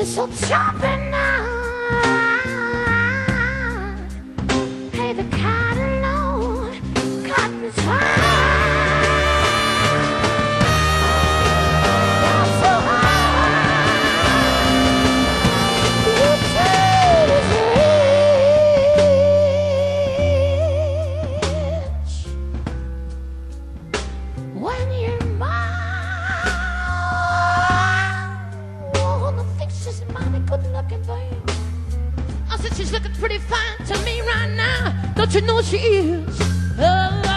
so chopping now. Hey, the cotton alone, cotton's high. So high. Rich. When you're mine, the fixture's mighty good looking, babe. I said she's looking pretty fine to me right now. Don't you know she is? Oh.